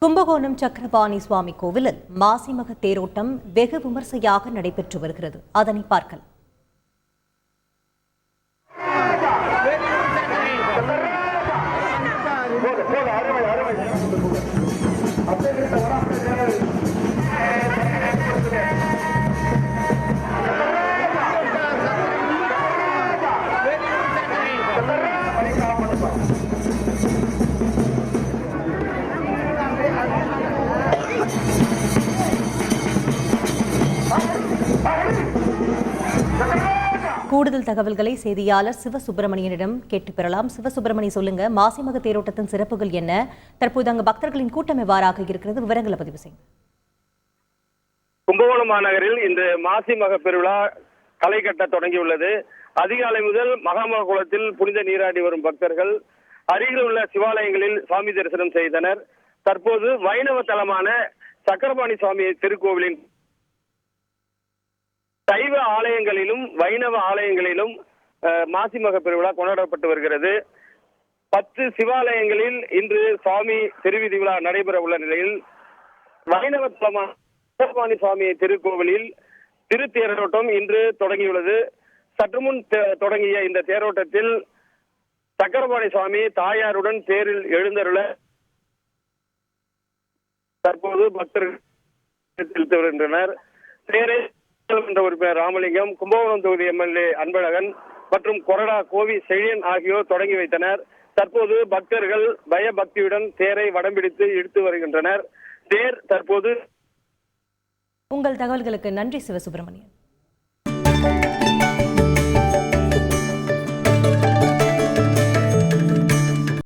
கும்பகோணம் சக்கரபாணி சுவாமி கோவிலில் மாசிமக தேரோட்டம் வெகு விமர்சையாக நடைபெற்று வருகிறது. அதனை பார்க்கலாம். கூடுதல் தகவல்களை செய்தியாளர் சிவசுப்பிரமணியனிடம் கேட்டு பெறலாம். சிவசுப்பிரமணி, சொல்லுங்க, மாசிமக தேரோட்டத்தின் சிறப்புகள் என்ன? தற்போது அங்கு பக்தர்களின் கூட்டம் எவ்வாறாக இருக்கிறது? விவரங்களை பதிவு செய்யுங்க. கும்பகோணம் மாநகரில் இந்த மாசிமக பெருவிழா களை கட்ட தொடங்கியுள்ளது. அதிகாலை முதல் மகாமக குளத்தில் புனித நீராடி வரும் பக்தர்கள் அருகில் உள்ள சிவாலயங்களில் சாமி தரிசனம் செய்தனர். தற்போது வைணவ தலமான சக்கரபாணி சுவாமி திருக்கோவிலின் சைவ ஆலயங்களிலும் வைணவ ஆலயங்களிலும் மாசிமக பெருவிழா கொண்டாடப்பட்டு வருகிறது. 10 சிவாலயங்களில் இன்று சுவாமி திருவிதி விழா நடைபெற உள்ள நிலையில் வைணவ தலமான சக்கரபாணி சுவாமி திருக்கோவிலில் திருத்தேரோட்டம் இன்று தொடங்கியுள்ளது. சற்று முன் தொடங்கிய இந்த தேரோட்டத்தில் சக்கரபாணி சுவாமி தாயாருடன் தேரில் எழுந்தருள தற்போது பக்தர்கள் செலுத்தி வருகின்றனர். தேரை உறுப்பினர் ராமலிங்கம், கும்பகோணம் தொகுதி எம்எல்ஏ அன்பழகன் மற்றும் கொறடா கோவி செழியன் ஆகியோர் தொடங்கி வைத்தனர். தற்போது பக்தர்கள் பயபக்தியுடன் தேரை வடம்பிடித்து இழுத்து வருகின்றனர். தேர் தற்போது. உங்கள் தகவல்களுக்கு நன்றி சிவசுப்பிரமணியன்.